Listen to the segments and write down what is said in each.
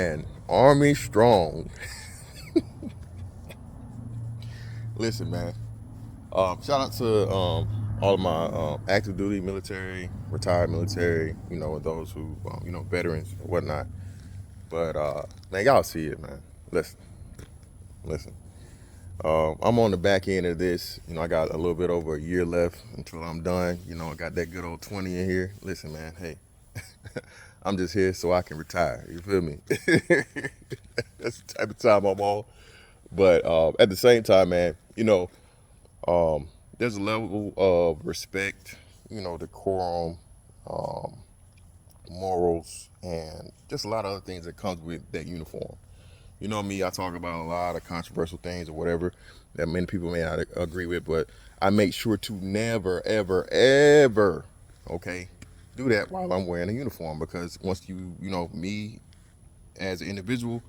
man, Army strong. Listen, man. Shout out to all of my active duty military, retired military, and those who, veterans and whatnot. But man, y'all see it, man. Listen, listen. I'm on the back end of this. I got a little bit over a year left until I'm done. I got that good old 20 in here. Listen, man. Hey, I'm just here so I can retire. You feel me? That's the type of time I'm on. But at the same time, man, there's a level of respect, decorum, um, morals, and just a lot of other things that comes with that uniform. You know me, I talk about a lot of controversial things or whatever that many people may not agree with, but I make sure to never, ever, ever, okay, do that while I'm wearing a uniform, because once me as an individual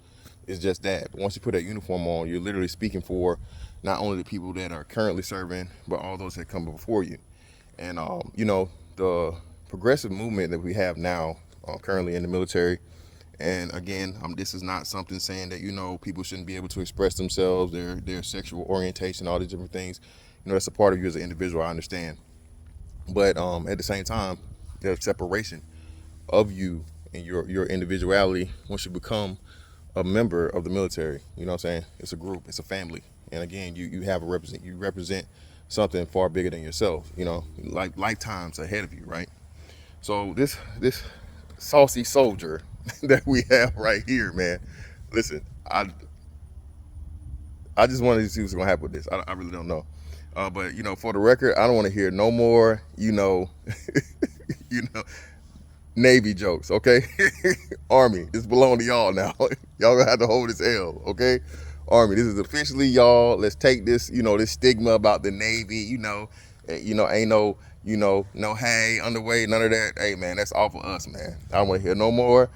is just that. But once you put that uniform on, you're literally speaking for not only the people that are currently serving, but all those that come before you. And the progressive movement that we have now, currently in the military. And again, this is not something saying that people shouldn't be able to express themselves, their sexual orientation, all these different things. That's a part of you as an individual. I understand, but at the same time, there's separation of you and your individuality once you become a member of the military. You know what I'm saying? It's a group, it's a family. And again, you represent something far bigger than yourself, like lifetimes ahead of you, right? So this saucy soldier that we have right here, man. Listen, I just wanted to see what's gonna happen with this. I really don't know. But for the record, I don't want to hear no more, you know, Navy jokes, okay? Army, this belong to y'all now. Y'all gonna have to hold this L, okay? Army, this is officially y'all. Let's take this, this stigma about the Navy, ain't no, no hay, underway, none of that. Hey, man, that's all for us, man. I don't want to hear no more,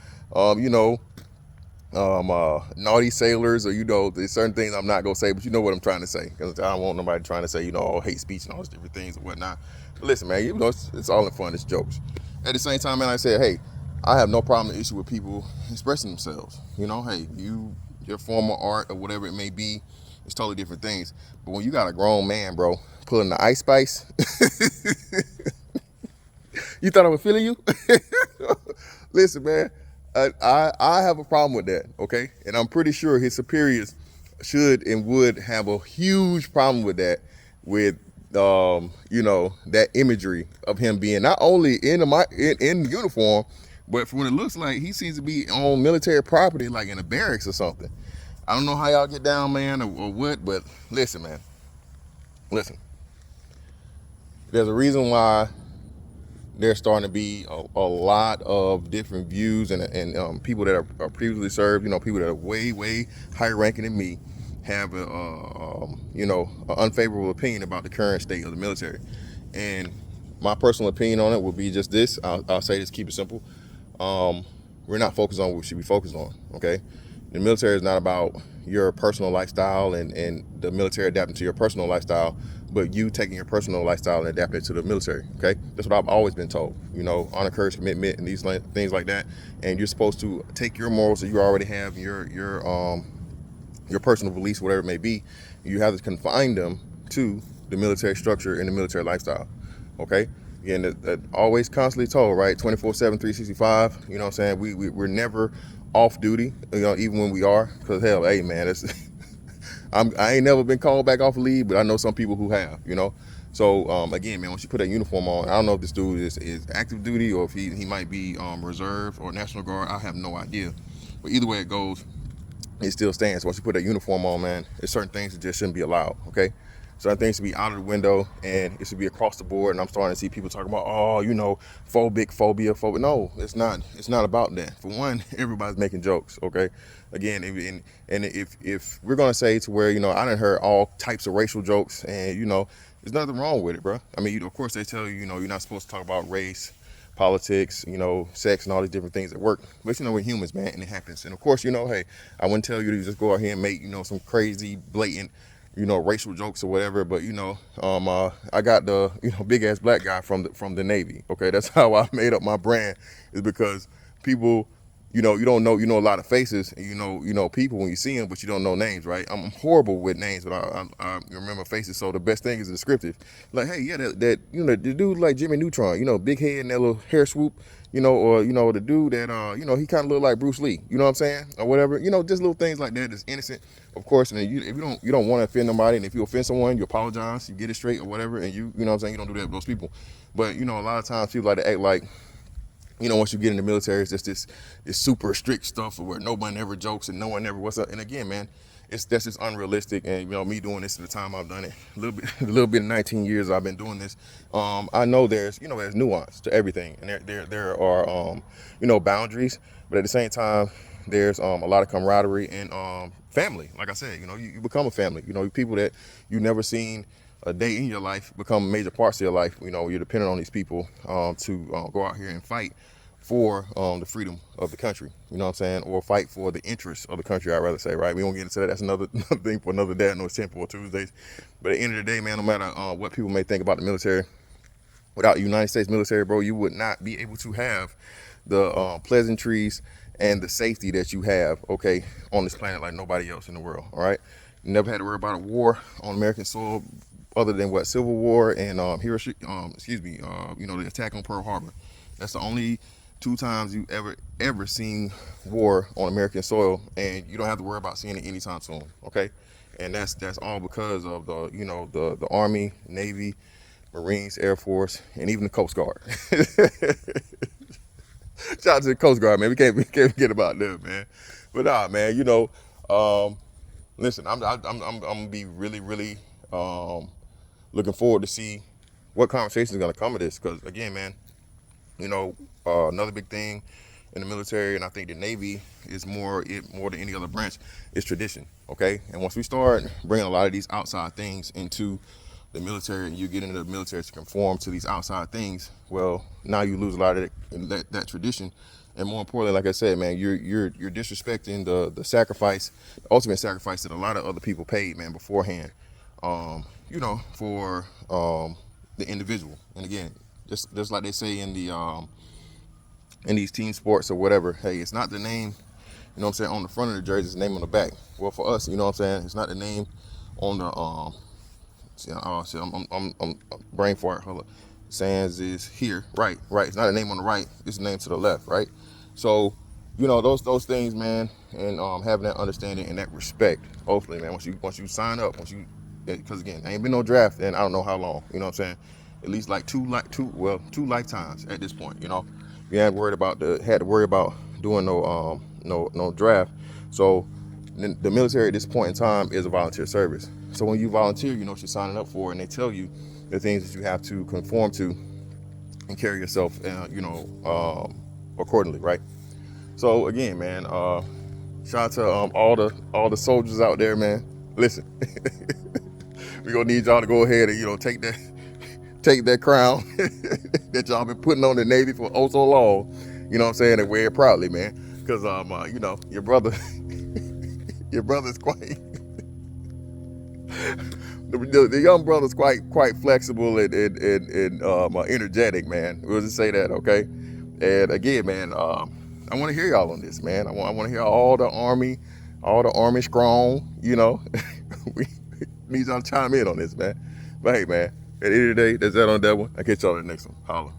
naughty sailors, or there's certain things I'm not gonna say, but you know what I'm trying to say, because I don't want nobody trying to say hate speech and all those different things and whatnot. But listen, man, it's all in fun. It's jokes. At the same time, man, I said, hey, I have no problem issue with people expressing themselves. Hey, your form of art or whatever it may be, it's totally different things. But when you got a grown man, bro, pulling the ice spice, you thought I was feeling you? Listen, man, I have a problem with that, okay? And I'm pretty sure his superiors should and would have a huge problem with that, with that imagery of him being not only in uniform, but for what it looks like, he seems to be on military property, like in a barracks or something. I don't know how y'all get down, man, or what, but listen, man, listen. There's a reason why there's starting to be a lot of different views, and people that are previously served, people that are way, way higher ranking than me, have an unfavorable opinion about the current state of the military. And my personal opinion on it will be just this. I'll say this, keep it simple. We're not focused on what we should be focused on, okay? The military is not about your personal lifestyle and the military adapting to your personal lifestyle, but you taking your personal lifestyle and adapting it to the military, okay? That's what I've always been told, honor, courage, commitment, and these things like that. And you're supposed to take your morals that you already have, your personal beliefs, whatever it may be, you have to confine them to the military structure and the military lifestyle, okay? Again, that always constantly told, right? 24/7, 365, you know what I'm saying? We're never off duty, even when we are, because hell, hey, man, it's I ain't never been called back off leave, but I know some people who have, So again, man, once you put that uniform on, I don't know if this dude is active duty or if he might be reserve or National Guard. I have no idea, but either way it goes, it still stands. Once you put that uniform on, man, there's certain things that just shouldn't be allowed, okay? Certain things should be out of the window, and it should be across the board. And I'm starting to see people talking about, phobia. No, it's not. It's not about that. For one, everybody's making jokes, okay? Again, and if we're gonna say to where, I done heard all types of racial jokes, and there's nothing wrong with it, bro. I mean, of course they tell you, you're not supposed to talk about race, politics, sex and all these different things at work. But we're humans, man, and it happens. And of course, hey, I wouldn't tell you to just go out here and make, some crazy, blatant, racial jokes or whatever. But I got the big ass black guy from the Navy. Okay, that's how I made up my brand, is because people, you don't know, a lot of faces, and you know people when you see them, but you don't know names, right? I'm horrible with names, but I remember faces. So the best thing is descriptive. Like, hey, yeah, that the dude like Jimmy Neutron, big head and that little hair swoop, or the dude that he kind of look like Bruce Lee, you know what I'm saying, or whatever, just little things like that that's innocent, of course. And then if you don't want to offend nobody, and if you offend someone, you apologize, you get it straight or whatever, and you know what I'm saying, you don't do that with those people. But a lot of times people like to act like, once you get in the military, it's just this super strict stuff where no one ever jokes and no one ever what's up. And again, man, that's just unrealistic. And me doing this at the time I've done it, a little bit in 19 years I've been doing this. I know there's nuance to everything, and there are boundaries, but at the same time, there's a lot of camaraderie and family. Like I said, you become a family. People that you never seen a day in your life become major parts of your life. You're dependent on these people to go out here and fight for the freedom of the country, you know what I'm saying, or fight for the interests of the country, I'd rather say, right? We won't get into that. That's another thing for another day. I know it's 10 for Tuesdays, but at the end of the day, man, no matter what people may think about the military, without the United States military, bro, you would not be able to have the pleasantries and the safety that you have, okay, on this planet like nobody else in the world, all right? You never had to worry about a war on American soil other than what, Civil War and Hiroshima, the attack on Pearl Harbor. That's the only 2 times you ever seen war on American soil, and you don't have to worry about seeing it anytime soon, okay? And that's all because of the Army, Navy, Marines, Air Force, and even the Coast Guard. Shout out to the Coast Guard, man. We can't forget about them, man. But nah, man, listen, I'm gonna be really looking forward to see what conversation is gonna come of this, because again, man, another big thing in the military, and I think the Navy is more than any other branch, is tradition, okay? And once we start bringing a lot of these outside things into the military, and you get into the military to conform to these outside things, well, now you lose a lot of that tradition. And more importantly, like I said, man, you're disrespecting the sacrifice, the ultimate sacrifice that a lot of other people paid, man, beforehand, for the individual. And again, just like they say in these team sports or whatever, hey, it's not the name, on the front of the jersey, it's the name on the back. Well, for us, it's not the name on the I'm brain fart. Hold up. Sands is here, right. It's not a name on the right, it's a name to the left, right? So, those things, man, and having that understanding and that respect, hopefully, man, once you sign up, because again, there ain't been no draft in I don't know how long, you know what I'm saying? At least like two lifetimes at this point, You had to worry about doing no draft. So the military at this point in time is a volunteer service. So when you volunteer, you know what you're signing up for, and they tell you the things that you have to conform to and carry yourself, accordingly, right? So again, man, shout out to all the soldiers out there, man. Listen, we gonna need y'all to go ahead and take that crown that y'all been putting on the Navy for oh so long, you know what I'm saying, and wear it proudly, man. Because your brother's quite the young brother's quite flexible and energetic, man. We'll just say that, okay? And again, man, I want to hear y'all on this, man. I want to hear all the Army strong, we need y'all to chime in on this, man. But hey, man, at the end of the day, that's that on that one. I'll catch y'all in the next one. Holla.